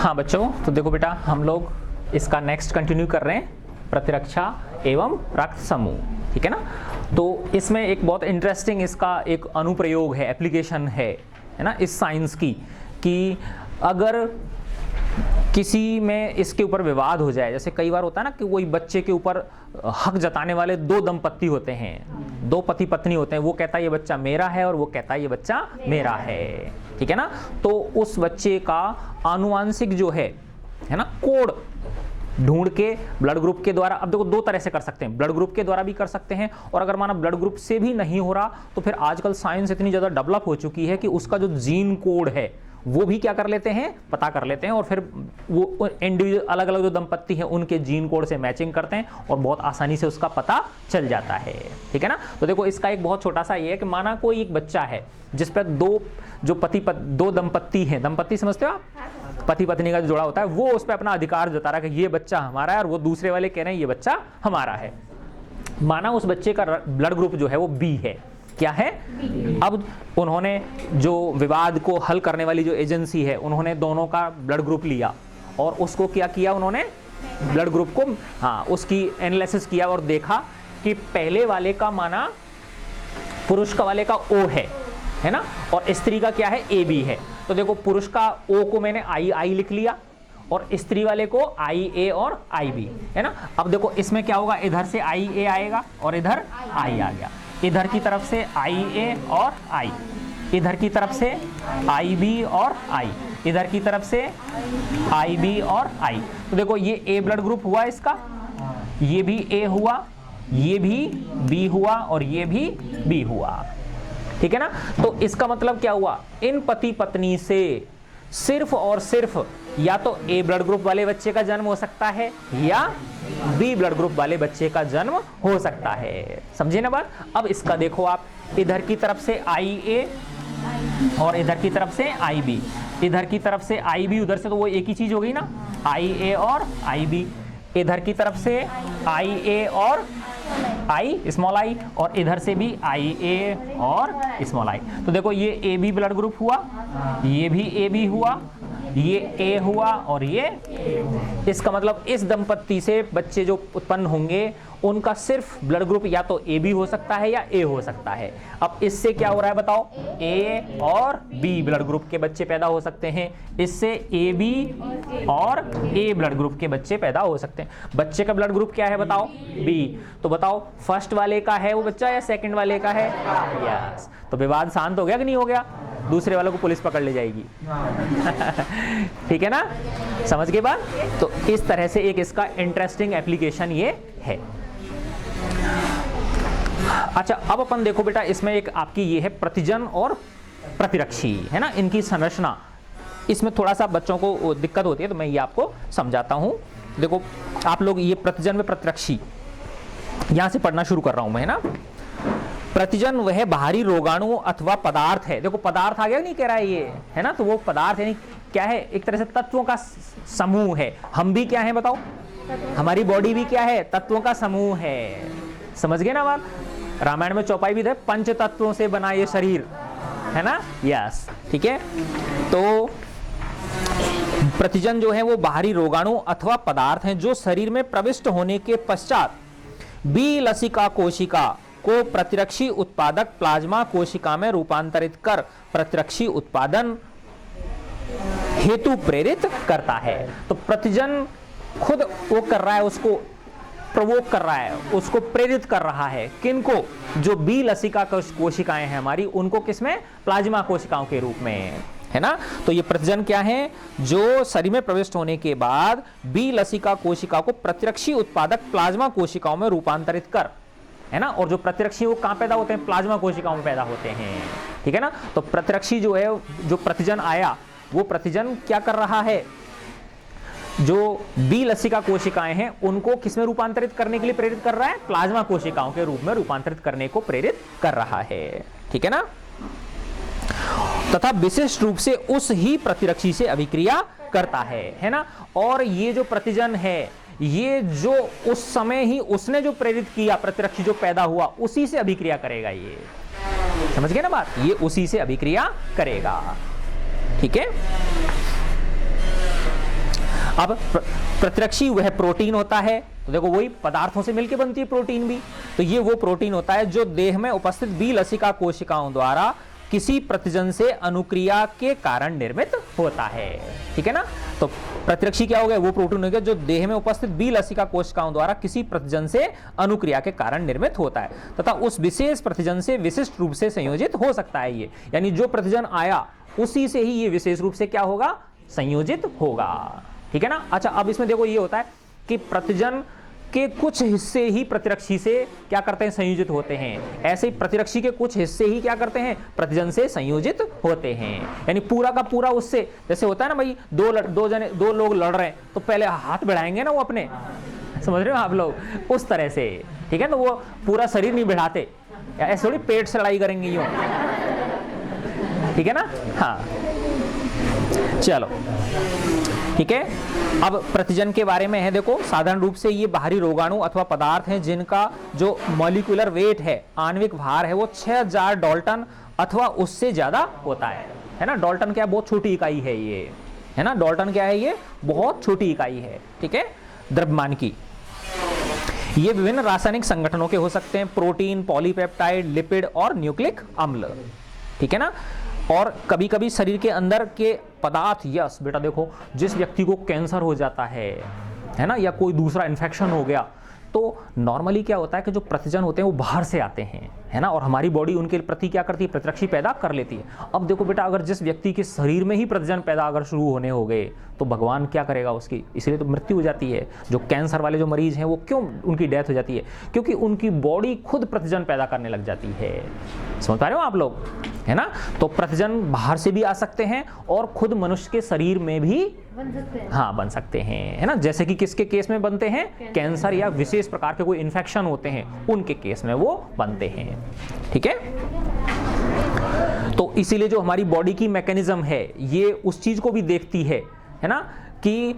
हाँ बच्चों, तो देखो बेटा हम लोग इसका नेक्स्ट कंटिन्यू कर रहे हैं, प्रतिरक्षा एवं रक्त समूह, ठीक है ना। तो इसमें एक बहुत इंटरेस्टिंग इसका एक अनुप्रयोग है, एप्लीकेशन है ना, इस साइंस की, कि अगर किसी में इसके ऊपर विवाद हो जाए, जैसे कई बार होता है ना कि कोई बच्चे के ऊपर हक जताने वाले दो दंपत्ति होते हैं, दो पति पत्नी होते हैं, वो कहता है ये बच्चा मेरा है और वो कहता है ये बच्चा मेरा है, ठीक है ना। तो उस बच्चे का आनुवांशिक जो है ना, कोड ढूंढ के ब्लड ग्रुप के द्वारा, अब देखो दो तरह से कर सकते हैं, ब्लड ग्रुप के द्वारा भी कर सकते हैं, और अगर माना ब्लड ग्रुप से भी नहीं हो रहा तो फिर आजकल साइंस इतनी ज़्यादा डेवलप हो चुकी है कि उसका जो जीन कोड है वो भी क्या कर लेते हैं, पता कर लेते हैं, और फिर वो इंडिविजुअल अलग अलग जो दंपत्ति हैं उनके जीन कोड से मैचिंग करते हैं और बहुत आसानी से उसका पता चल जाता है, ठीक है ना। तो देखो इसका एक बहुत छोटा सा ये है कि माना कोई एक बच्चा है जिस पर दो दंपत्ति हैं, दंपत्ति समझते हो आप, पति पत्नी का जो जोड़ा होता है, वो उस पर अपना अधिकार जता रहा है कि ये बच्चा हमारा है, और वो दूसरे वाले कह रहे हैं ये बच्चा हमारा है। माना उस बच्चे का ब्लड ग्रुप जो है वो बी है, क्या है। अब उन्होंने जो विवाद को हल करने वाली जो एजेंसी है, उन्होंने दोनों का ब्लड ग्रुप लिया और उसको क्या किया, उन्होंने ब्लड ग्रुप को उसकी एनालिसिस किया और देखा कि पहले वाले का माना पुरुष का वाले का ओ है ना, और स्त्री का क्या है, ए बी है। तो देखो पुरुष का ओ को मैंने आई लिख लिया और स्त्री वाले को आई ए और आई बी, है ना। अब देखो इसमें क्या होगा, इधर से आई ए आएगा और इधर आई आ गया, इधर की तरफ से आई ए और आई, इधर की तरफ से आई बी और आई, इधर की तरफ से आई बी और आई। तो देखो ये ए ब्लड ग्रुप हुआ इसका, ये भी ए हुआ, ये भी बी हुआ और ये भी बी हुआ, ठीक है ना। तो इसका मतलब क्या हुआ, इन पति पत्नी से सिर्फ और सिर्फ या तो ए ब्लड ग्रुप वाले बच्चे का जन्म हो सकता है या बी ब्लड ग्रुप वाले बच्चे का जन्म हो सकता है, समझे ना बात। अब इसका देखो आप, इधर की तरफ से आई ए और इधर की तरफ से आई बी, इधर की तरफ से आई बी, उधर से तो वो एक ही चीज हो गई ना, आई ए और आई बी, इधर की तरफ से आई ए और आई स्मॉल आई, और इधर से भी आई ए और स्मॉल आई। तो देखो ये ए बी ब्लड ग्रुप हुआ, ये भी ए बी हुआ, ये ए हुआ और ये, इसका मतलब इस दंपत्ति से बच्चे जो उत्पन्न होंगे उनका सिर्फ ब्लड ग्रुप या तो ए बी हो सकता है या ए हो सकता है। अब इससे क्या हो रहा है बताओ, ए और बी ब्लड ग्रुप के बच्चे पैदा हो सकते हैं, इससे ए बी और ए ब्लड ग्रुप के बच्चे पैदा हो सकते हैं। बच्चे का ब्लड ग्रुप क्या है बताओ, बी। तो बताओ फर्स्ट वाले का है वो बच्चा या सेकंड वाले का है, यस। तो विवाद शांत हो गया कि नहीं हो गया, दूसरे वालों को पुलिस पकड़ ले जाएगी ठीक है ना, समझ गए बात। तो इस तरह से एक इसका इंटरेस्टिंग एप्लीकेशन ये है। अच्छा अब अपन देखो बेटा, इसमें एक आपकी ये है प्रतिजन और प्रतिरक्षी, है ना, इनकी संरचना। इसमें थोड़ा सा बच्चों को दिक्कत होती है तो मैं ये आपको समझाता हूं। देखो आप लोग ये प्रतिजन में प्रतिरक्षी यहां से पढ़ना शुरू कर रहा हूं मैं, है ना। प्रतिजन वह बाहरी रोगाणु अथवा पदार्थ है, देखो पदार्थ आ गया नहीं कह रहा है ये, है ना। तो वो पदार्थ यानी क्या है, एक तरह से तत्वों का समूह है। हम भी क्या है बताओ, हमारी बॉडी भी क्या है, तत्वों का समूह है, समझ गए ना बात। रामायण में चौपाई भी थे, पंच तत्वों से बना ये शरीर, है ना, यस, ठीक है। तो प्रतिजन जो है वो बाहरी रोगाणु अथवा पदार्थ हैं जो शरीर में प्रविष्ट होने के पश्चात बी लसिका कोशिका को प्रतिरक्षी उत्पादक प्लाज्मा कोशिका में रूपांतरित कर प्रतिरक्षी उत्पादन हेतु प्रेरित करता है। तो प्रतिजन खुद वो कर रहा है, उसको प्रोवोक कर रहा है, उसको प्रेरित कर रहा है, किनको, जो बी लसिका कोशिकाएं हैं हमारी, उनको किसमें, प्लाज्मा कोशिकाओं के रूप में, है ना। तो ये प्रतिजन क्या है, जो शरीर में प्रविष्ट होने के बाद बी लसिका कोशिका को प्रतिरक्षी उत्पादक प्लाज्मा कोशिकाओं में रूपांतरित कर, है ना। और जो प्रतिरक्षी वो कहां पैदा होते हैं, प्लाज्मा कोशिकाओं में पैदा होते हैं, ठीक है ना। तो प्रतिरक्षी जो है, जो प्रतिजन आया वो प्रतिजन क्या कर रहा है, जो बी लसिका कोशिकाएं हैं उनको किसमें रूपांतरित करने के लिए प्रेरित कर रहा है, प्लाज्मा कोशिकाओं के रूप में रूपांतरित करने को प्रेरित कर रहा है, ठीक है ना। तथा विशिष्ट रूप से उस ही प्रतिरक्षी से अभिक्रिया करता है ना। और ये जो प्रतिजन है, ये जो उस समय ही उसने जो प्रेरित किया, प्रतिरक्षी जो पैदा हुआ, उसी से अभिक्रिया करेगा। ये समझ गए ना बात, ये उसी से अभिक्रिया करेगा, ठीक है। अब प्रतिरक्षी वह प्रोटीन होता है, तो देखो वही पदार्थों से मिलकर बनती है प्रोटीन भी, तो ये वो प्रोटीन होता है जो देह में उपस्थित बी लसिका कोशिकाओं द्वारा किसी प्रतिजन से अनुक्रिया के कारण निर्मित होता है। ठीक है ना, तो प्रतिरक्षी क्या हो गया, वो प्रोटीन हो गया जो देह में उपस्थित बी लसिका कोशिकाओं द्वारा किसी प्रतिजन से अनुक्रिया के कारण निर्मित होता है तथा उस विशेष प्रतिजन से विशिष्ट रूप से संयोजित हो सकता है। ये यानी जो प्रतिजन आया उसी से ही ये विशेष रूप से क्या होगा, संयोजित होगा। ठीक है ना। अच्छा, अब इसमें देखो ये होता है कि प्रतिजन के कुछ हिस्से ही प्रतिरक्षी से क्या करते हैं, संयोजित होते हैं। ऐसे ही प्रतिरक्षी के कुछ हिस्से ही क्या करते हैं, प्रतिजन से संयोजित होते हैं। यानी पूरा का पूरा उससे, जैसे होता है ना भाई, दो लोग लड़ रहे हैं तो पहले हाथ बढ़ाएंगे ना वो अपने, समझ रहे हो आप लोग, उस तरह से। ठीक है, तो वो पूरा शरीर नहीं बढ़ाते, ऐसे थोड़ी पेट से लड़ाई करेंगे यूं। ठीक है ना। हाँ चलो ठीक है। अब प्रतिजन के बारे में है, देखो साधारण रूप से ये बाहरी रोगाणु अथवा पदार्थ हैं जिनका जो मॉलिक्यूलर वेट है, आणविक भार है, वो 6000 डाल्टन अथवा उससे ज्यादा होता है ना। डाल्टन क्या, बहुत छोटी इकाई है ये, है ना। डाल्टन क्या है, ये बहुत छोटी इकाई है। ठीक है, द्रव्यमान की। ये विभिन्न रासायनिक संगठनों के हो सकते हैं, प्रोटीन, पॉलीपेप्टाइड, लिपिड और न्यूक्लिक अम्ल। ठीक है ना। और कभी कभी शरीर के अंदर के पदार्थ, यस बेटा देखो, जिस व्यक्ति को कैंसर हो जाता है ना, या कोई दूसरा इन्फेक्शन हो गया, तो नॉर्मली क्या होता है कि जो प्रतिजन होते हैं वो बाहर से आते हैं, है ना, और हमारी बॉडी उनके प्रति क्या करती है, प्रतिरक्षी पैदा कर लेती है। अब देखो बेटा, अगर जिस व्यक्ति के शरीर में ही प्रतिजन पैदा अगर शुरू होने हो गए तो भगवान क्या करेगा उसकी, इसलिए तो मृत्यु हो जाती है। जो कैंसर वाले जो मरीज हैं वो क्यों उनकी डेथ हो जाती है, क्योंकि उनकी बॉडी खुद प्रतिजन पैदा करने लग जाती है। समझ पा रहे हो आप लोग, है ना। तो प्रतिजन बाहर से भी आ सकते हैं और खुद मनुष्य के शरीर में भी बन सकते हैं। हाँ बन सकते हैं, है ना। जैसे कि किसके केस में बनते हैं, कैंसर या विशेष प्रकार के कोई इन्फेक्शन होते हैं उनके केस में वो बनते हैं। ठीक है, तो इसीलिए जो हमारी बॉडी की मैकेनिज्म है ये उस चीज को भी देखती है ना, कि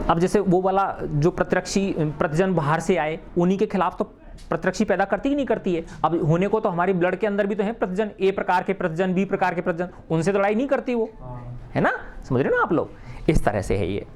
अब जैसे वो वाला जो प्रतिजन बाहर से आए, उन्हीं के खिलाफ तो प्रतिरक्षी पैदा करती ही नहीं करती है। अब होने को तो हमारी ब्लड के अंदर भी तो है प्रतिजन, ए प्रकार के प्रतिजन, बी प्रकार के प्रतिजन, उनसे तो लड़ाई नहीं करती वो, है ना। समझ रहे हो ना आप लोग, इस तरह से है ये।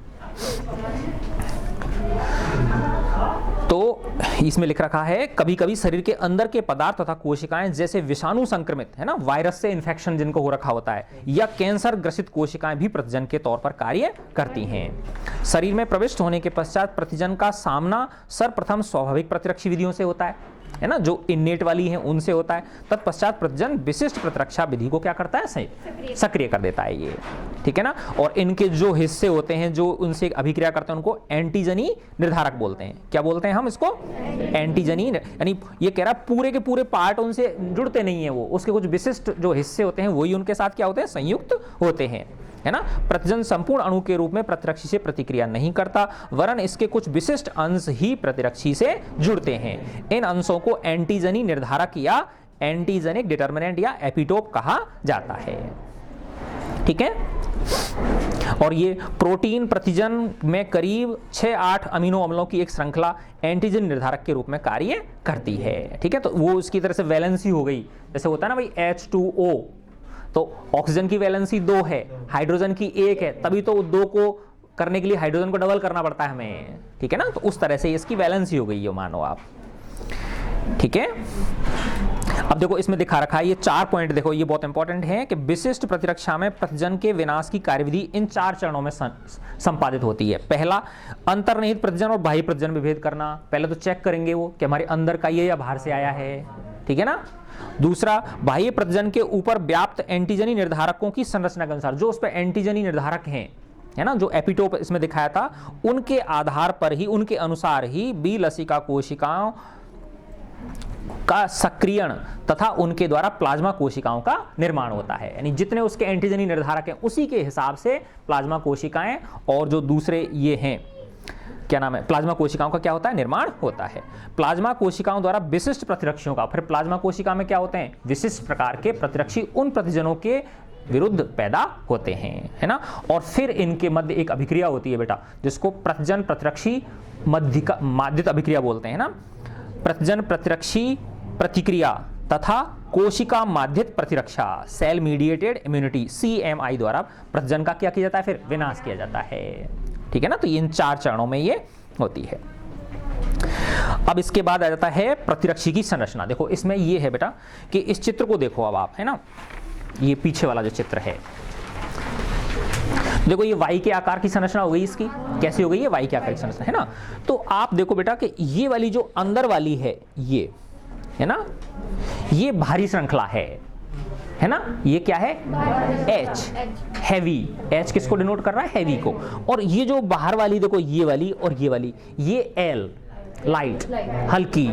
तो इसमें लिख रखा है, कभी कभी शरीर के अंदर के पदार्थ तथा कोशिकाएं जैसे विषाणु संक्रमित, है ना, वायरस से इन्फेक्शन जिनको हो रखा होता है, या कैंसर ग्रसित कोशिकाएं भी प्रतिजन के तौर पर कार्य करती हैं। शरीर में प्रविष्ट होने के पश्चात प्रतिजन का सामना सर्वप्रथम स्वाभाविक प्रतिरक्षी विधियों से होता है ना, जो इन्नेट वाली हैं उनसे होता है। तत्पश्चात प्रतिजन विशिष्ट प्रतिरक्षा विधि को क्या करता है, सक्रिय कर देता है ये। ठीक है ना। और इनके जो हिस्से होते हैं जो उनसे अभिक्रिया करते हैं उनको एंटीजनी निर्धारक बोलते हैं। क्या बोलते हैं हम इसको, एंटीजनी। यानी ये कह रहा है पूरे के पूरे पार्ट उनसे जुड़ते नहीं है, वो उसके कुछ विशिष्ट जो हिस्से होते हैं वही उनके साथ क्या होते हैं, संयुक्त होते हैं, है ना। प्रतिजन संपूर्ण अणु के रूप में प्रतिरक्षी से प्रतिक्रिया नहीं करता, वरन इसके कुछ विशिष्ट अंश ही प्रतिरक्षी से जुड़ते हैं। इन अंशों को एंटीजनी निर्धारक या एंटीजेनिक डिटर्मिनेंट या एपिटोप कहा जाता है। ठीक है। और ये प्रोटीन प्रतिजन में करीब 6-8 अमीनो अम्लों की एक श्रृंखला एंटीजन निर्धारक के रूप में कार्य करती है। ठीक है, तो वो उसकी तरह से वैलेंसी हो गई, जैसे होता है ना भाई H2O, तो ऑक्सीजन की वैलेंसी 2 है, हाइड्रोजन की 1 है, तभी तो 2 को करने के लिए हाइड्रोजन को डबल करना पड़ता है हमें। ठीक है ना, तो उस तरह से इसकी वैलेंसी हो गई है, मानो आप। ठीक है। अब देखो इसमें दिखा रखा है ये 4 पॉइंट, देखो ये बहुत इंपॉर्टेंट है कि विशिष्ट प्रतिरक्षा में प्रतिजन के विनाश की कार्यविधि इन 4 चरणों में संपादित होती है। पहला, अंतर्निहित प्रतिजन और बाह्य प्रतिजन में भेद करना। पहले तो चेक करेंगे वो कि हमारे अंदर का ये या बाहर से आया है। ठीक है ना। दूसरा, बाह्य प्रतिजन के ऊपर व्याप्त एंटीजनी निर्धारकों की संरचना के अनुसार, जो उस पर एंटीजनी निर्धारक हैं, है ना, जो एपिटोप इसमें दिखाया था, उनके आधार पर ही, उनके अनुसार ही बी लसिका कोशिकाओं का सक्रियण तथा उनके द्वारा प्लाज्मा कोशिकाओं का निर्माण होता है। यानी जितने उसके एंटीजनी निर्धारक हैं उसी के हिसाब से प्लाज्मा कोशिकाएं और जो दूसरे ये हैं, क्या नाम है, प्लाज्मा कोशिकाओं का क्या होता है, निर्माण होता है। प्लाज्मा कोशिकाओं द्वारा विशिष्ट प्रतिरक्षियों का, फिर प्लाज्मा कोशिका में क्या होते हैं, विशिष्ट प्रकार के प्रतिरक्षी उन प्रतिजनों के विरुद्ध पैदा होते हैं, है ना। और फिर इनके मध्य एक अभिक्रिया होती है बेटा, जिसको प्रतिजन प्रतिरक्षी माध्यित अभिक्रिया बोलते हैं ना। प्रतिजन प्रतिरक्षी प्रतिक्रिया तथा कोशिका माध्यित प्रतिरक्षा, सेल मीडिएटेड इम्यूनिटी, CMI द्वारा प्रतिजन का क्या किया जाता है, फिर विनाश किया जाता है। ठीक है ना। तो ये इन 4 चरणों में ये होती है। अब इसके बाद आ जाता है प्रतिरक्षी की संरचना। देखो इसमें ये है बेटा कि इस चित्र को देखो अब आप, है ना, ये पीछे वाला जो चित्र है, देखो ये वाई के आकार की संरचना हो गई इसकी। कैसी हो गई है? वाई के आकार की संरचना, है ना। तो आप देखो बेटा कि ये वाली जो अंदर वाली है, ये है ना, ये भारी श्रृंखला है ना। ये क्या है? H, heavy. H किसको डिनोट कर रहा है? हैवी को। और ये जो बाहर वाली देखो, ये वाली और ये वाली, ये L, लाइट, हल्की,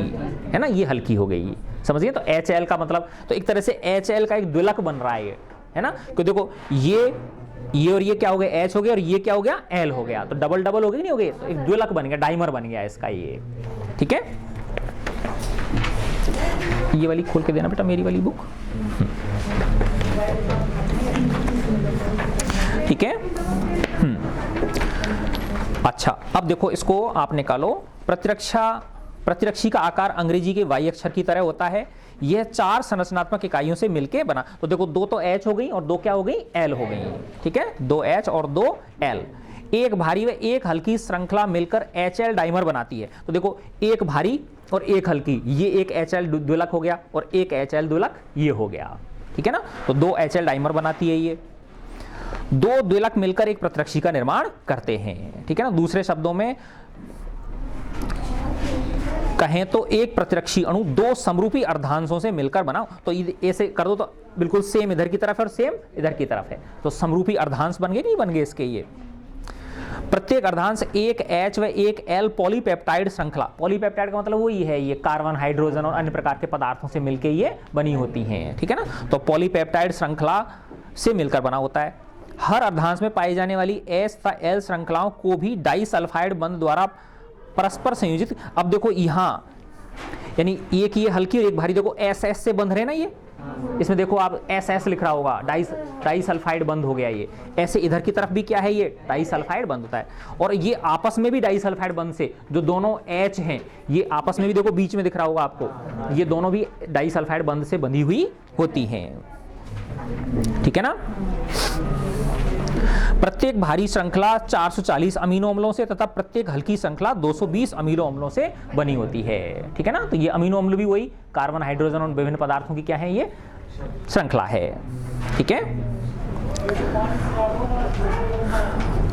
है ना, ये हल्की हो गई। समझिए। तो HL का मतलब, तो एक तरह से HL का एक द्विलक बन रहा है ये, है ना। क्योंकि देखो ये और ये क्या हो गया? H हो गया, और ये क्या हो गया? L हो गया। तो डबल डबल हो गई, नहीं हो गई? तो एक द्विलक बन गया, डाइमर बन गया इसका ये, ठीक है। ये वाली खोल के देना बेटा, मेरी वाली बुक, ठीक है। अच्छा, अब देखो इसको आप निकालो। प्रतिरक्षी का आकार अंग्रेजी के वाई अक्षर की तरह होता है। यह 4 संरचनात्मक इकाइयों से मिलकर बना। तो देखो 2 तो H हो गई और 2 क्या हो गई? L हो गई, ठीक है। 2 H और 2 L। एक भारी व एक हल्की श्रृंखला मिलकर HL डाइमर बनाती है। तो देखो एक भारी और एक हल्की, ये एक HL द्विलक हो गया और एक HL द्विलक ये हो गया, ठीक है ना। तो 2 HL डाइमर बनाती है ये। 2 द्विलक मिलकर एक प्रतिरक्षी का निर्माण करते हैं, ठीक है ना। दूसरे शब्दों में कहें तो एक प्रतिरक्षी अणु 2 समरूपी अर्धांशों से मिलकर बनाओ। तो ऐसे कर दो तो बिल्कुल सेम इधर की तरफ है और सेम इधर की तरफ है, तो समरूपी अर्धांश बन गए, नहीं बन गए इसके ये। प्रत्येक अर्धांश एक H व एक L पॉलीपेप्टाइड श्रृंखला। पॉलीपेप्टाइड का मतलब वही है, ये कार्बन, हाइड्रोजन और अन्य प्रकार के पदार्थों से मिलकर ये बनी होती हैं, ठीक है ना। तो पॉलीपेप्टाइड श्रृंखला से मिलकर बना होता है। हर अर्धांश में पाई जाने वाली H तथा L श्रृंखलाओं को भी डाइसल्फाइड बंध द्वारा परस्पर संयोजित। अब देखो यहाँ, यानी एक ये हल्की और एक भारी, देखो SS से बंध रहे ना ये, इसमें देखो आप SS लिख रहा होगा, डाइसल्फाइड बंध हो गया ये। ऐसे इधर की तरफ भी क्या है? ये डाइसल्फाइड बंध होता है। और ये आपस में भी डाइसल्फाइड बंध से, जो दोनों H हैं, ये आपस में भी देखो बीच में दिख रहा होगा आपको, ये दोनों भी डाइसल्फाइड बंध से बंधी हुई होती हैं, ठीक है ना। प्रत्येक भारी श्रृंखला 440 अमीनो अम्लों से तथा प्रत्येक हल्की श्रृंखला 220 अमीनो अम्लों से बनी होती है, ठीक है ना। तो ये अमीनो अम्ल भी वही कार्बन, हाइड्रोजन और विभिन्न पदार्थों की क्या है? ये श्रृंखला है, ठीक है।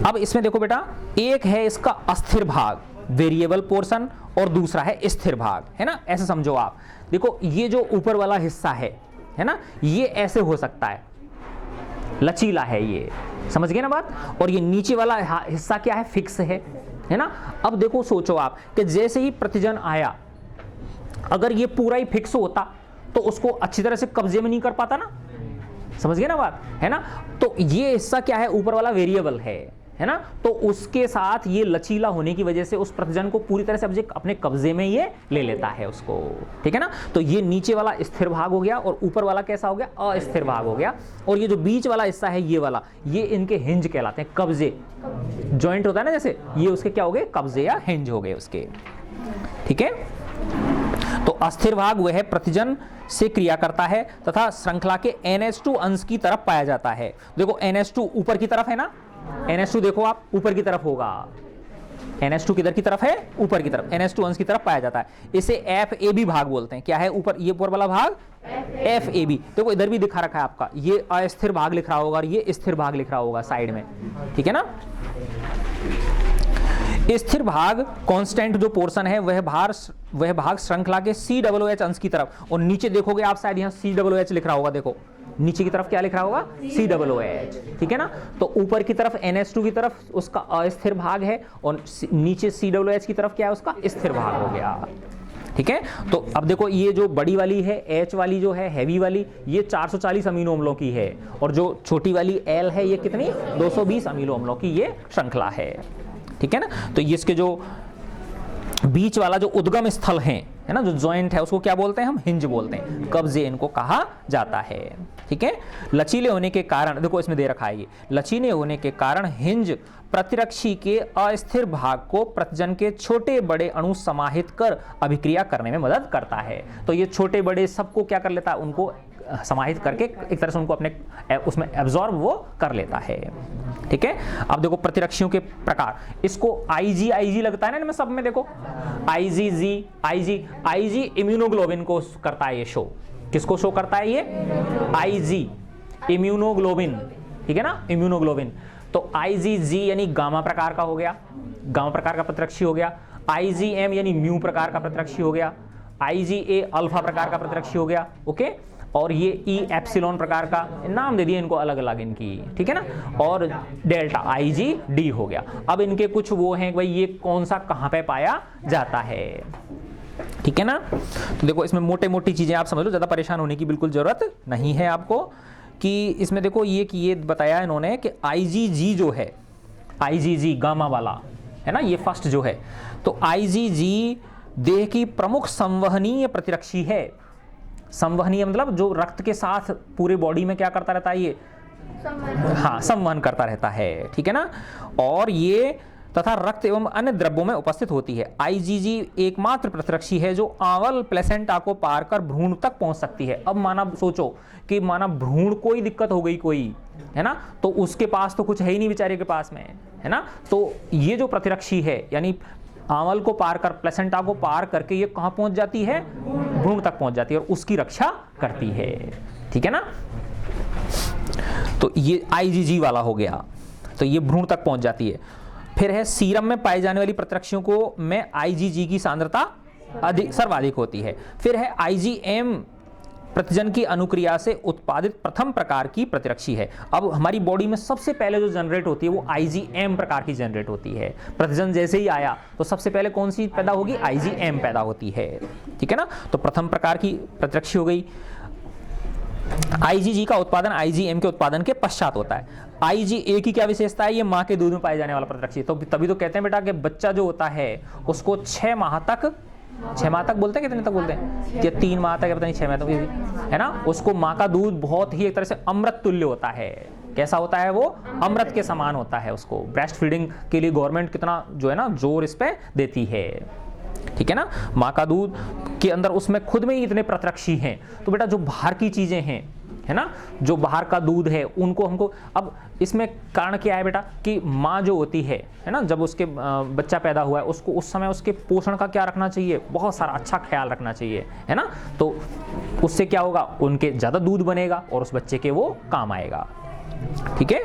अब इसमें देखो बेटा, एक है इसका अस्थिर भाग, वेरिएबल पोर्शन, और दूसरा है स्थिर भाग, है ना। ऐसे समझो आप, देखो ये जो ऊपर वाला हिस्सा है ना, ये ऐसे हो सकता है, लचीला है ये, समझ गए ना बात। और ये नीचे वाला हिस्सा क्या है? फिक्स है ना। अब देखो सोचो आप कि जैसे ही प्रतिजन आया, अगर ये पूरा ही फिक्स होता तो उसको अच्छी तरह से कब्जे में नहीं कर पाता ना, समझ गए ना बात, है ना। तो ये हिस्सा क्या है? ऊपर वाला वेरिएबल है ना। तो उसके साथ ये लचीला होने की वजह से उस प्रतिजन को पूरी तरह से अपने कब्जे में ये ले लेता है उसको, ठीक है ना। तो ये नीचे वाला स्थिर भाग हो गया और ऊपर वाला कैसा हो गया? अस्थिर भाग हो गया। और ये जो बीच वाला हिस्सा है, ये वाला, ये इनके हिंज कहलाते हैं, कब्जे। जॉइंट होता है ना जैसे, ये उसके क्या हो गए? कब्जे या हिंज हो गए उसके, ठीक है। तो अस्थिर भाग वह प्रतिजन से क्रिया करता है तथा श्रृंखला के NH2 अंश की तरफ पाया जाता है। देखो NH2 ऊपर की तरफ है ना, NH2 देखो आप ऊपर की तरफ होगा, NH2 किधर की तरफ है? ऊपर की तरफ, NH2 अंश की तरफ पाया जाता है। इसे FAB भाग बोलते हैं। क्या है ऊपर? ये ऊपर वाला भाग FAB। देखो इधर भी दिखा रखा है आपका, ये अस्थिर भाग लिख रहा होगा और ये स्थिर भाग लिख रहा होगा साइड में, ठीक है ना। स्थिर भाग कांस्टेंट जो पोर्शन है वह भाग श्रृंखला के COOH अंश की तरफ, और नीचे देखोगे आप शायद यहाँ COOH लिख रहा होगा, देखो नीचे की तरफ क्या लिख रहा होगा? COOH, ठीक है ना। तो ऊपर की तरफ NH2 की तरफ उसका अस्थिर भाग है और नीचे COOH की तरफ क्या है? उसका स्थिर भाग हो गया, ठीक है। तो अब देखो ये जो बड़ी वाली है H वाली जो है हैवी वाली, ये 440 अमीनो अम्लों की है, और जो छोटी वाली L है ये कितनी? 220 अमीनो अम्लों की ये श्रृंखला है, ठीक है ना। तो ये इसके जो बीच वाला जो उद्गम स्थल है ना, जो जॉइंट है, उसको क्या बोलते हैं? हम हिंज बोलते हैं, कब्जे इनको कहा जाता है, ठीक है। लचीले होने के कारण, देखो इसमें दे रखा है ये, लचीले होने के कारण हिंज प्रतिरक्षी के अस्थिर भाग को प्रतिजन के छोटे बड़े अणु समाहित कर अभिक्रिया करने में मदद करता है। तो ये छोटे बड़े सबको क्या कर लेता है? उनको समाहित करके एक तरह से उनको अपने उसमें एब्जॉर्ब वो कर लेता है। ठीक है, अब देखो प्रतिरक्षियों के प्रकार, इसको आईजी लगता है ना इनमें सब में, देखो आईजी इम्यूनोग्लोबिन को करता है ये शो। किसको शो करता है ये? आईजी इम्यूनोग्लोबिन, ठीक है ना, इम्यूनोग्लोबिन। तो आईजीजी यानी गामा प्रकार का हो गया, गामा प्रकार का प्रतिरक्षी हो गया। आईजीएम यानी म्यू प्रकार का प्रतिरक्षी हो गया। आईजीए अल्फा प्रकार का प्रतिरक्षी हो गया। ओके, और ये ई एप्सिलॉन प्रकार का, नाम दे दिए इनको अलग अलग इनकी, ठीक है ना। और डेल्टा आईजीडी हो गया। अब इनके कुछ वो हैं भाई, ये कौन सा कहाँ पे पाया जाता है, ठीक है ना। तो देखो इसमें मोटे मोटी चीजें आप समझ लो, ज्यादा परेशान होने की बिल्कुल जरूरत नहीं है आपको। कि इसमें देखो ये बताया इन्होंने कि आईजीजी जो है, आईजीजी गामा वाला है ना, ये फर्स्ट जो है, तो आईजीजी देह की प्रमुख संवहनीय प्रतिरक्षी है। संवहनीय मतलब जो रक्त के साथ पूरे बॉडी में क्या करता रहता है ये, हाँ, संवहन करता रहता है, ठीक है ना। और ये तथा रक्त एवं अन्य द्रव्यों में उपस्थित होती है। आईजीजी एकमात्र प्रतिरक्षी है जो आंवल प्लेसेंटा को पार कर भ्रूण तक पहुंच सकती है। अब माना सोचो कि माना भ्रूण कोई दिक्कत हो गई कोई, है ना, तो उसके पास तो कुछ है ही नहीं बेचारे के पास में, है ना। तो ये जो प्रतिरक्षी है यानी आंवल को पार कर, प्लेसेंटा को पार करके ये कहां पहुंच जाती है? भ्रूण तक पहुंच जाती है और उसकी रक्षा करती है, ठीक है ना। तो ये आईजीजी वाला हो गया, तो ये भ्रूण तक पहुंच जाती है। फिर है सीरम में पाई जाने वाली प्रतिरक्षियों को में आईजीजी की सांद्रता सर्वाधिक होती है। फिर है आईजीएम प्रतिजन की अनुक्रिया से उत्पादित प्रथम प्रकार की प्रतिरक्षी है। अब हमारी बॉडी में सबसे पहले जो जनरेट होती है वो आईजीएम प्रकार की जनरेट होती है। प्रतिजन जैसे ही आया तो सबसे पहले कौन सी पैदा होगी? आईजीएम पैदा होती है, ठीक है ना। तो प्रथम प्रकार की प्रतिरक्षी हो गई। आईजीजी का उत्पादन आईजीएम के उत्पादन के पश्चात होता है। आईजीए की क्या विशेषता है? ये मां के दूध में पाए जाने वाला प्रतिरक्षी। तो तभी तो कहते हैं बेटा कि बच्चा जो होता है उसको 6 माह तक बोलते हैं, कितने तक बोलते हैं, कि 3 माह तक, पता नहीं 6 माह तक, है ना, उसको माँ का दूध बहुत ही एक तरह से अमृत तुल्य होता है। कैसा होता है वो? अमृत के समान होता है। उसको ब्रेस्ट फीडिंग के लिए गवर्नमेंट कितना जो है ना जोर इस पे देती है, ठीक है ना। माँ का दूध के अंदर उसमें खुद में ही इतने प्रतिरक्षी हैं। तो बेटा जो बाहर की चीजें हैं, है ना, जो बाहर का दूध है उनको हमको, अब इसमें कारण क्या है बेटा कि माँ जो होती है ना, जब उसके बच्चा पैदा हुआ है उसको उस समय उसके पोषण का क्या रखना चाहिए? बहुत सारा अच्छा ख्याल रखना चाहिए, है ना। तो उससे क्या होगा? उनके ज़्यादा दूध बनेगा और उस बच्चे के वो काम आएगा, ठीक है।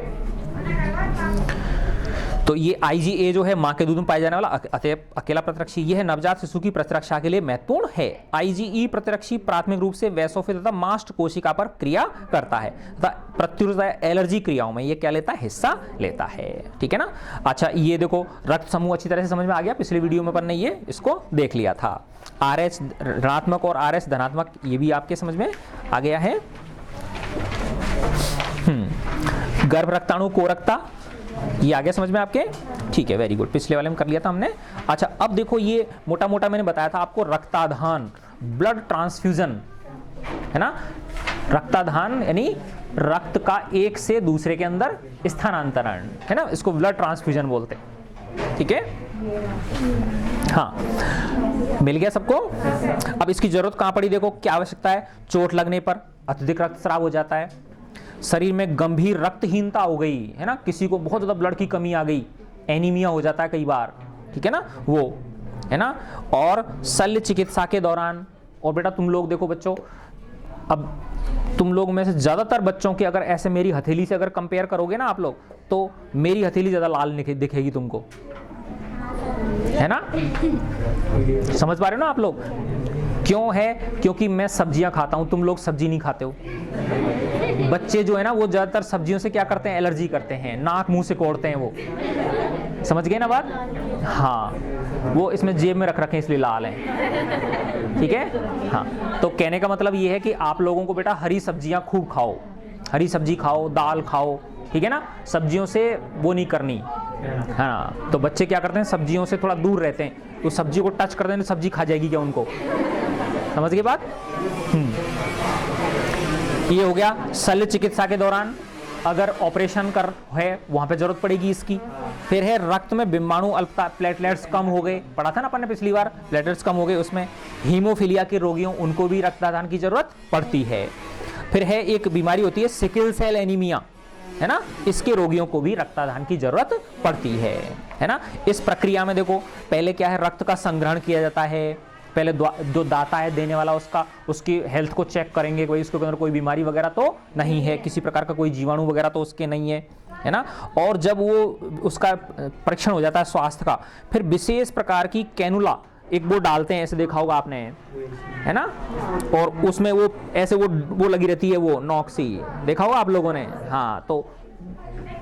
तो ये आईजीए जो है मां के दूध में पाए जाने वाला अकेला प्रतिरक्षी, ये है नवजात शिशु की प्रतिरक्षा के लिए महत्वपूर्ण है। आईजीई प्रतिरक्षी प्राथमिक रूप से वैसोफिल तथा मास्ट कोशिका पर क्रिया करता है तथा प्रत्युत्तर एलर्जी क्रियाओं में ये क्या लेता है? हिस्सा लेता है, ठीक है ना। अच्छा, ये देखो रक्त समूह अच्छी तरह से समझ में आ गया। पिछले वीडियो में अपन ने ये इसको देख लिया था। RH ऋणात्मक और RH धनात्मक, ये भी आपके समझ में आ गया है। गर्भ रक्ताणु कोरकता, ये आ गया समझ में आपके, ठीक है, वेरी गुड। पिछले वाले में कर लिया था हमने। अच्छा, अब देखो ये मोटा मोटा मैंने बताया था आपको, रक्ताधान, ब्लड ट्रांसफ्यूजन, है ना। रक्ताधान यानी रक्त का एक से दूसरे के अंदर स्थानांतरण, है ना, इसको ब्लड ट्रांसफ्यूजन बोलते हैं, ठीक है। हाँ, मिल गया सबको। अब इसकी जरूरत कहां पड़ी? देखो क्या आवश्यकता है? चोट लगने पर अत्यधिक रक्तस्राव हो जाता है, शरीर में गंभीर रक्तहीनता हो गई, है ना, किसी को बहुत ज्यादा ब्लड की कमी आ गई, एनीमिया हो जाता है कई बार, ठीक है ना, वो, है ना। और शल्य चिकित्सा के दौरान, और बेटा तुम लोग देखो बच्चों, अब तुम लोग में से ज्यादातर बच्चों की अगर ऐसे मेरी हथेली से अगर कंपेयर करोगे ना आप लोग, तो मेरी हथेली ज्यादा लाल दिखेगी तुमको, है ना। समझ पा रहे हो ना आप लोग? क्यों है? क्योंकि मैं सब्जियां खाता हूं, तुम लोग सब्जी नहीं खाते हो। बच्चे जो है ना वो ज्यादातर सब्जियों से क्या करते हैं? एलर्जी करते हैं, नाक मुंह से कोड़ते हैं वो। समझ गए ना बात? हाँ, वो इसमें जेब में रख रखे हैं इसलिए लाल हैं, ठीक है। हाँ, तो कहने का मतलब ये है कि आप लोगों को बेटा हरी सब्जियां खूब खाओ, हरी सब्जी खाओ, दाल खाओ, ठीक है ना। सब्जियों से वो नहीं करनी, है ना। तो बच्चे क्या करते हैं? सब्जियों से थोड़ा दूर रहते हैं, तो सब्जी को टच करते हैं तो सब्जी खा जाएगी क्या उनको? समझ गए बात? ये हो गया। शल्य चिकित्सा के दौरान अगर ऑपरेशन कर है वहां पे जरूरत पड़ेगी इसकी। फिर है रक्त में बिंबाणु अल्पता, प्लेटलेट्स कम हो गए, पढ़ा था ना अपन ने पिछली बार, प्लेटलेट्स कम हो गए, उसमें हीमोफीलिया के रोगियों उनको भी रक्तदान की जरूरत पड़ती है। फिर है एक बीमारी होती है सिकल सेल एनीमिया, है ना, इसके रोगियों को भी रक्तदान की जरूरत पड़ती है ना। इस प्रक्रिया में देखो पहले क्या है, रक्त का संग्रहण किया जाता है। पहले जो दाता है देने वाला उसकी हेल्थ को चेक करेंगे, कोई उसके अंदर कोई बीमारी वगैरह तो नहीं है, किसी प्रकार का कोई जीवाणु वगैरह तो उसके नहीं है ना। और जब वो उसका परीक्षण हो जाता है स्वास्थ्य का, फिर विशेष प्रकार की कैनुला एक वो डालते हैं, ऐसे देखा होगा आपने, है ना, और उसमें वो ऐसे वो लगी रहती है, वो नॉक्सी देखा होगा आप लोगों ने, हाँ। तो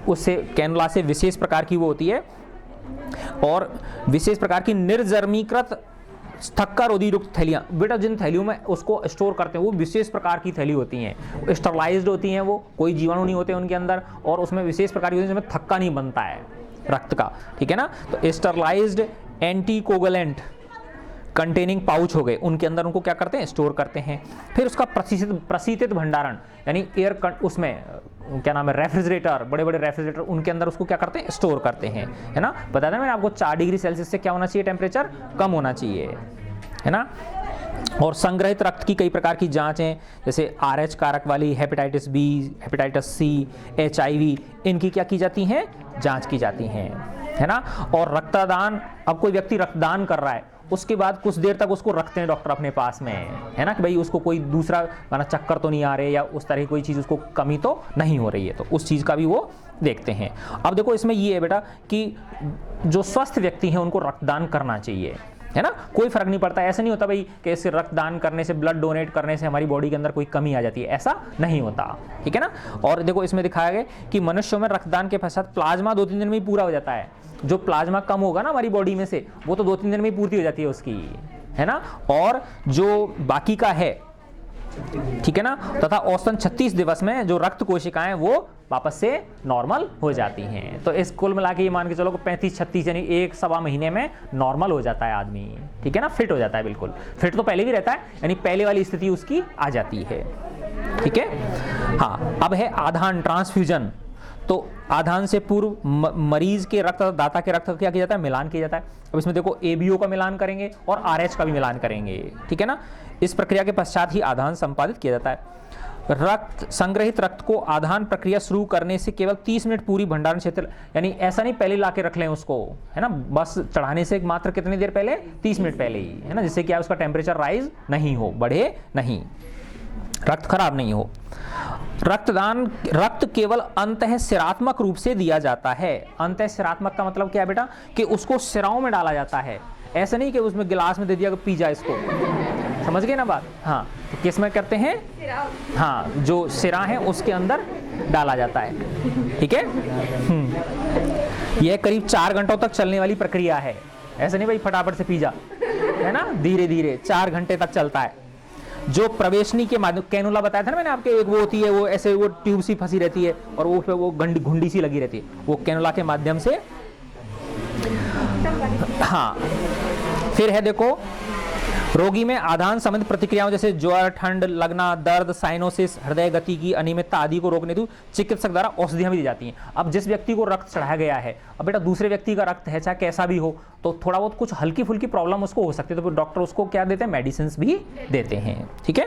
उससे कैनुला से विशेष प्रकार की वो होती है, और विशेष प्रकार की निर्जर्मीकृत थक्का रोधीयुक्त थैलियां, बेटा जिन थैलियों में उसको स्टोर करते हैं वो विशेष प्रकार की थैली होती हैं, स्टरलाइज्ड होती हैं, वो कोई जीवाणु नहीं होते उनके अंदर, और उसमें विशेष प्रकार की होती है जिसमें थक्का नहीं बनता है रक्त का, ठीक है ना। तो स्टरलाइज्ड एंटीकोगुलेंट कंटेनिंग पाउच हो गए, उनके अंदर उनको क्या करते हैं, स्टोर करते हैं। फिर उसका प्रशीतित भंडारण, यानी उसमें क्या नाम है, रेफ्रिजरेटर, बड़े बड़े रेफ्रिजरेटर, उनके अंदर उसको क्या करते हैं, स्टोर करते हैं, है ना। बताया था मैंने आपको 4 डिग्री सेल्सियस से क्या होना चाहिए, टेम्परेचर कम होना चाहिए, है ना। और संग्रहित रक्त की कई प्रकार की जांचें, जैसे RH कारक वाली, hepatitis B, hepatitis C, HIV, इनकी क्या की जाती हैं, जांच की जाती हैं, है ना। और रक्तदान, अब कोई व्यक्ति रक्तदान कर रहा है, उसके बाद कुछ देर तक उसको रखते हैं डॉक्टर अपने पास में, है ना, कि भाई उसको कोई दूसरा माना चक्कर तो नहीं आ रहे, या उस तरह की कोई चीज़ उसको कमी तो नहीं हो रही है, तो उस चीज़ का भी वो देखते हैं। अब देखो इसमें ये है बेटा कि जो स्वस्थ व्यक्ति हैं उनको रक्तदान करना चाहिए, है ना, कोई फर्क नहीं पड़ता। ऐसा नहीं होता भाई कि इससे रक्तदान करने से, ब्लड डोनेट करने से हमारी बॉडी के अंदर कोई कमी आ जाती है, ऐसा नहीं होता, ठीक है ना। और देखो इसमें दिखाया गया कि मनुष्यों में रक्तदान के पश्चात प्लाज्मा 2-3 दिन में ही पूरा हो जाता है। जो प्लाज्मा कम होगा ना हमारी बॉडी में से, वो तो 2-3 दिन में ही पूर्ति हो जाती है उसकी, है ना। और जो बाकी का है, ठीक है ना, तथा औसतन 36 दिवस में जो रक्त कोशिकाएं वो वापस से नॉर्मल हो जाती हैं। तो इस कुल मिला के ये मान के चलो 35-36 यानी 1-1.25 महीने में नॉर्मल हो जाता है आदमी, ठीक है ना, फिट हो जाता है, बिल्कुल फिट तो पहले भी रहता है, यानी पहले वाली स्थिति उसकी आ जाती है, ठीक है। हाँ, अब है आधान, ट्रांसफ्यूजन। तो आधान से पूर्व मरीज के रक्त, दाता के रक्त क्या किया जाता है, मिलान किया जाता है। अब इसमें देखो ABO का मिलान करेंगे और RH का भी मिलान करेंगे, ठीक है ना। इस प्रक्रिया के पश्चात ही आधान संपादित किया जाता है। संग्रहित रक्त को आधान प्रक्रिया शुरू करने से केवल 30 मिनट पूरी भंडारण क्षेत्र, यानी ऐसा नहीं पहले लाके रख लें उसको, है ना, बस चढ़ाने से मात्र कितनी देर पहले, 30 मिनट पहले ही, है ना, जिससे क्या उसका टेम्परेचर राइज नहीं हो, बढ़े नहीं, रक्त खराब नहीं हो। रक्त केवल अंतःशिरात्मक रूप से दिया जाता है। अंतःशिरात्मक का मतलब क्या है बेटा, कि उसको सिराओं में डाला जाता है, ऐसा नहीं कि उसमें गिलास में दे दिया कि पी जा इसको, समझ गए ना बात। हाँ, तो किस में करते हैं, हाँ, जो सिरा है उसके अंदर डाला जाता है, ठीक है। यह करीब 4 घंटों तक चलने वाली प्रक्रिया है, ऐसा नहीं भाई फटाफट से पी जा, है ना, धीरे धीरे 4 घंटे तक चलता है। जो प्रवेशनी के माध्यम, कैनुला बताया था ना मैंने आपके, एक वो होती है, वो ऐसे वो ट्यूब सी फंसी रहती है और वो पे वो घुंडी सी लगी रहती है, वो कैनुला के माध्यम से, हाँ। फिर है देखो, रोगी में आधान संबंधित प्रतिक्रियाओं जैसे ज्वर, ठंड लगना, दर्द, साइनोसिस, हृदय गति की अनियमितता आदि को रोकने हेतु चिकित्सक द्वारा औषधियां भी दी जाती हैं। अब जिस व्यक्ति को रक्त चढ़ाया गया है, अब बेटा दूसरे व्यक्ति का रक्त है चाहे कैसा भी हो, तो थोड़ा बहुत कुछ हल्की फुल्की प्रॉब्लम उसको हो सकती है, तो डॉक्टर उसको क्या देते हैं, मेडिसिन भी देते हैं, ठीक है।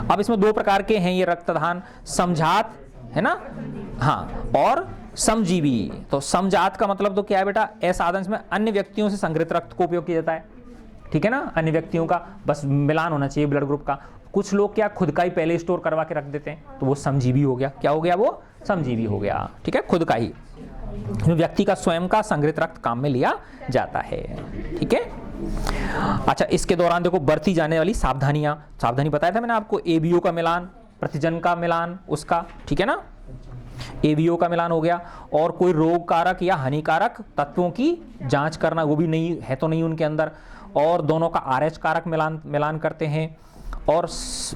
अब इसमें 2 प्रकार के हैं ये रक्तदान, समझात, है ना, हाँ, और समजीवी। तो समझात का मतलब तो क्या है बेटा, ऐसा साधन में अन्य व्यक्तियों से संग्रहित रक्त को उपयोग किया जाता है, ठीक है ना, अन्य व्यक्तियों का बस मिलान होना चाहिए ब्लड ग्रुप का। कुछ लोग क्या खुद का ही पहले स्टोर करवा के रख देते हैं, तो वो समजीवी हो गया, क्या हो गया, वो समजीवी हो गया, ठीक है, खुद का ही, व्यक्ति का स्वयं का संग्रहित रक्त काम में लिया जाता है, ठीक है। अच्छा, इसके दौरान देखो बरती जाने वाली सावधानियां, सावधानी बताया था मैंने आपको, ABO का मिलान, प्रतिजन का मिलान उसका, ठीक है ना, ABO का मिलान हो गया, और कोई रोग कारक या हानिकारक तत्वों की जांच करना, वो भी नहीं है तो नहीं उनके अंदर, और दोनों का RH कारक मिलान करते हैं, और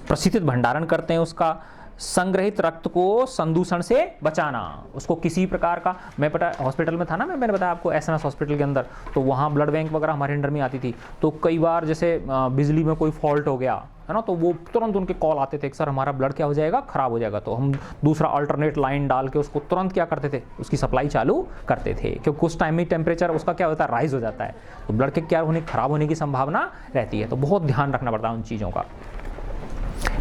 प्रशीतित भंडारण करते हैं उसका। संग्रहित रक्त को संदूषण से बचाना, उसको किसी प्रकार का, मैं पता हॉस्पिटल में था ना, मैंने बताया आपको SMS हॉस्पिटल के अंदर, तो वहाँ ब्लड बैंक वगैरह हमारे अंडर में आती थी, तो कई बार जैसे बिजली में कोई फॉल्ट हो गया, है ना, तो वो तुरंत उनके कॉल आते थे कि सर हमारा ब्लड क्या हो जाएगा, खराब हो जाएगा, तो हम दूसरा अल्टरनेट लाइन डाल के उसको तुरंत क्या करते थे, उसकी सप्लाई चालू करते थे, क्योंकि कुछ टाइम में टेम्परेचर उसका क्या होता है, राइज हो जाता है, तो ब्लड के क्या होने, खराब होने की संभावना रहती है, तो बहुत ध्यान रखना पड़ता है उन चीज़ों का,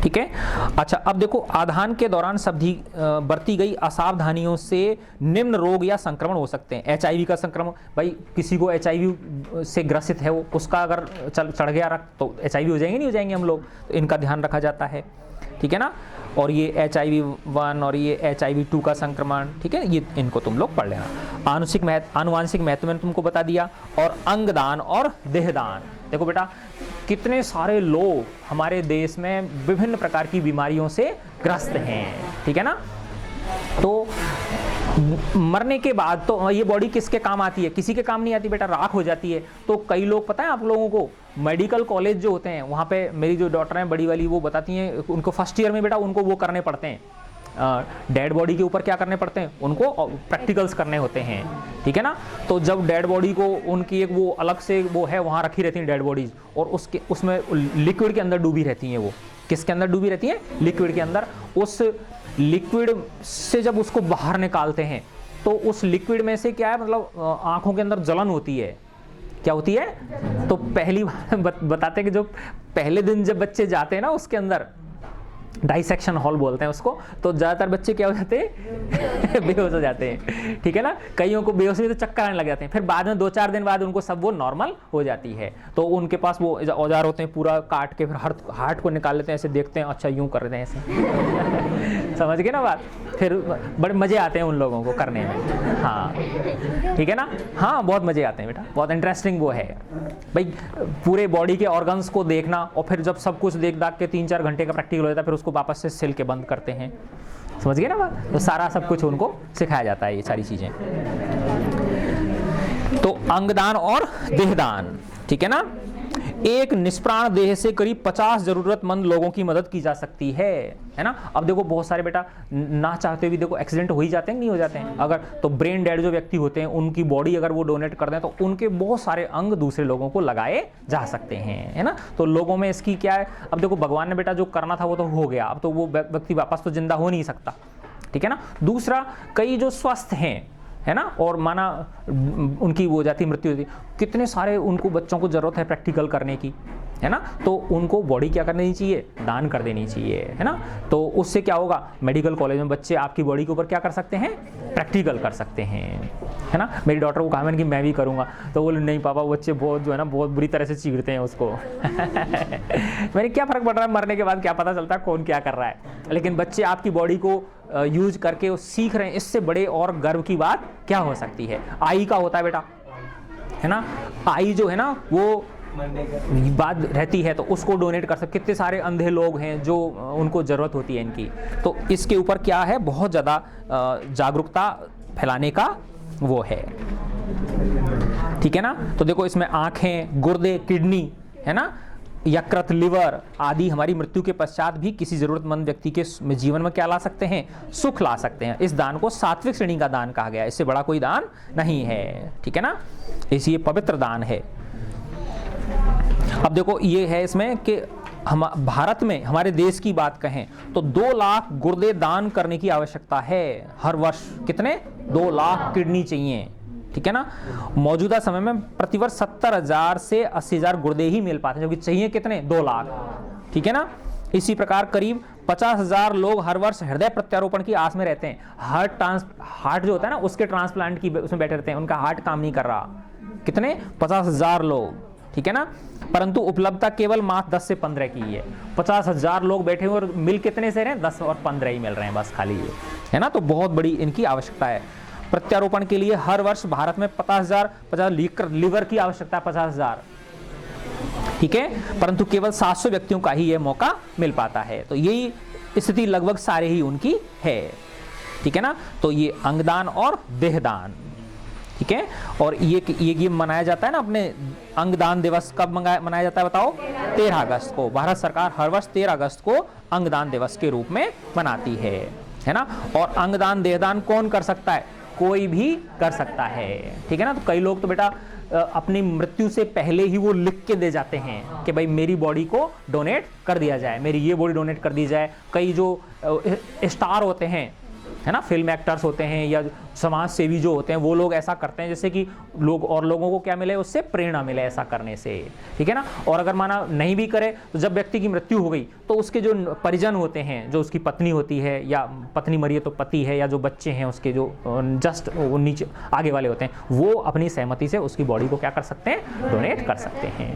ठीक है। अच्छा, अब देखो आधान के दौरान बरती गई असावधानियों से निम्न रोग या संक्रमण हो सकते हैं। एचआईवी का संक्रमण, भाई किसी को एचआईवी से ग्रसित है वो, उसका अगर चढ़ गया रक्त तो एचआईवी हो जाएंगे, नहीं हो जाएंगे हम लोग, तो इनका ध्यान रखा जाता है, ठीक है ना। और ये HIV-1 और ये HIV-2 का संक्रमण, ठीक है, ये इनको तुम लोग पढ़ लेना। आनुवांशिक महत्व मैंने तुमको बता दिया। और अंगदान और देहदान, देखो बेटा कितने सारे लोग हमारे देश में विभिन्न प्रकार की बीमारियों से ग्रस्त हैं, ठीक है ना। तो मरने के बाद तो ये बॉडी किसके काम आती है? किसी के काम नहीं आती बेटा, राख हो जाती है। तो कई लोग, पता है आप लोगों को, मेडिकल कॉलेज जो होते हैं वहाँ पे, मेरी जो डॉक्टर हैं बड़ी वाली, वो बताती हैं उनको फर्स्ट ईयर में बेटा उनको वो करने पड़ते हैं, डेड बॉडी के ऊपर क्या करने पड़ते हैं, उनको प्रैक्टिकल्स करने होते हैं, ठीक है ना। तो जब डेड बॉडी को उनकी एक वो अलग से वो है, वहाँ रखी रहती हैं डेड बॉडीज, और उसमें लिक्विड के अंदर डूबी रहती हैं। वो किसके अंदर डूबी रहती हैं? लिक्विड के अंदर। उस लिक्विड से जब उसको बाहर निकालते हैं तो उस लिक्विड में से क्या है, मतलब आंखों के अंदर जलन होती है। क्या होती है? तो पहली बार बताते हैं कि जो पहले दिन जब बच्चे जाते हैं ना उसके अंदर, डाइसेक्शन हॉल बोलते हैं उसको, तो ज़्यादातर बच्चे क्या हो जाते हैं बेहोश हो जाते हैं, ठीक है ना। कईयों को बेहोश में तो चक्कर आने लग जाते हैं, फिर बाद में 2-4 दिन बाद उनको सब वो नॉर्मल हो जाती है। तो उनके पास वो औजार होते हैं, पूरा काट के फिर हार्ट को निकाल लेते हैं, ऐसे देखते हैं, अच्छा यूं कर रहे हैं ऐसे समझ गए ना बात। फिर बड़े मज़े आते हैं उन लोगों को करने में, हाँ ठीक है ना। हाँ बहुत मज़े आते हैं बेटा, बहुत इंटरेस्टिंग वो है भाई, पूरे बॉडी के ऑर्गन्स को देखना, और फिर जब सब कुछ देख दाख के 3-4 घंटे का प्रैक्टिकल हो जाता है, फिर उसको वापस से सिल के बंद करते हैं, समझ गए ना बात। तो सारा सब कुछ उनको सिखाया जाता है, ये सारी चीजें। तो अंगदान और देहदान, ठीक है ना। एक निष्प्राण देह से करीब 50 जरूरतमंद लोगों की मदद की जा सकती है ना। अब देखो बहुत सारे बेटा ना चाहते हुए देखो एक्सीडेंट हो ही जाते हैं, नहीं हो जाते हैं अगर, तो ब्रेन डेड जो व्यक्ति होते हैं उनकी बॉडी अगर वो डोनेट कर दें तो उनके बहुत सारे अंग दूसरे लोगों को लगाए जा सकते हैं, है ना। तो लोगों में इसकी क्या है, अब देखो भगवान ने बेटा जो करना था वो तो हो गया, अब तो वो व्यक्ति वापस तो जिंदा हो नहीं सकता, ठीक है ना। दूसरा, कई जो स्वस्थ हैं, है ना, और माना उनकी वो जाती मृत्यु होती, कितने सारे उनको बच्चों को जरूरत है प्रैक्टिकल करने की, है ना, तो उनको बॉडी क्या करनी चाहिए, दान कर देनी चाहिए, है ना। तो उससे क्या होगा, मेडिकल कॉलेज में बच्चे आपकी बॉडी के ऊपर क्या कर सकते हैं, प्रैक्टिकल कर सकते हैं, है ना। मेरी डॉटर को कहा मैंने कि मैं भी करूँगा, तो बोले नहीं पापा बच्चे बहुत जो है ना बहुत बुरी तरह से चीरते हैं उसको मैंने क्या फ़र्क पड़ रहा है, मरने के बाद क्या पता चलता है कौन क्या कर रहा है, लेकिन बच्चे आपकी बॉडी को यूज करके वो सीख रहे हैं, इससे बड़े और गर्व की बात क्या हो सकती है। आई का होता है बेटा, है ना, आई जो है ना वो बात रहती है तो उसको डोनेट कर सकते, कितने सारे अंधे लोग हैं जो उनको ज़रूरत होती है इनकी, तो इसके ऊपर क्या है, बहुत ज़्यादा जागरूकता फैलाने का वो है, ठीक है ना। तो देखो इसमें आँखें, गुर्दे, किडनी, है ना, यकृत, लिवर आदि हमारी मृत्यु के पश्चात भी किसी जरूरतमंद व्यक्ति के जीवन में क्या ला सकते हैं, सुख ला सकते हैं। इस दान को सात्विक श्रेणी का दान कहा गया है, इससे बड़ा कोई दान नहीं है, ठीक है ना, इसलिए पवित्र दान है। अब देखो ये है इसमें कि हम भारत में हमारे देश की बात कहें तो 2 लाख गुर्दे दान करने की आवश्यकता है हर वर्ष। कितने? 2 लाख किडनी चाहिए, ठीक है ना। मौजूदा समय में प्रतिवर्ष 70,000 से 80,000 गुर्दे ही मिल पाते हैं, जो कि चाहिए कितने, 2 लाख, ठीक है ना। इसी प्रकार करीब 50,000 लोग हर वर्ष हृदय प्रत्यारोपण की आस में रहते हैं। हार्ट जो होता है ना उसके ट्रांसप्लांट की उसमें बैठे रहते हैं, उनका हार्ट काम नहीं कर रहा। कितने? 50,000 लोग, ठीक है ना। परंतु उपलब्धता केवल मात्र 10 से 15 की है। 50,000 लोग बैठे हुए और मिल कितने से रहे हैं, 10 और 15 ही मिल रहे हैं बस खाली ये, है ना। तो बहुत बड़ी इनकी आवश्यकता है। प्रत्यारोपण के लिए हर वर्ष भारत में 50,000 लीवर की आवश्यकता है, 50,000, ठीक है, परंतु केवल 700 व्यक्तियों का ही यह मौका मिल पाता है। तो यही स्थिति लगभग सारे ही उनकी है, ठीक है ना। तो ये अंगदान और देहदान, ठीक है। और ये मनाया जाता है ना अपने अंगदान दिवस, कब मनाया जाता है बताओ? 13 अगस्त को। भारत सरकार हर वर्ष 13 अगस्त को अंगदान दिवस के रूप में मनाती है ना। और अंगदान देहदान कौन कर सकता है? कोई भी कर सकता है, ठीक है ना। तो कई लोग तो बेटा अपनी मृत्यु से पहले ही वो लिख के दे जाते हैं कि भाई मेरी बॉडी को डोनेट कर दिया जाए, मेरी ये बॉडी डोनेट कर दी जाए। कई जो स्टार होते हैं, है ना, फिल्म एक्टर्स होते हैं या समाज सेवी जो होते हैं वो लोग ऐसा करते हैं जैसे कि लोग और लोगों को क्या मिले, उससे प्रेरणा मिले ऐसा करने से, ठीक है ना। और अगर माना नहीं भी करे तो जब व्यक्ति की मृत्यु हो गई तो उसके जो परिजन होते हैं, जो उसकी पत्नी होती है या पत्नी मरी है तो पति है, या जो बच्चे हैं उसके जो जस्ट नीचे आगे वाले होते हैं, वो अपनी सहमति से उसकी बॉडी को क्या कर सकते हैं, डोनेट कर सकते हैं।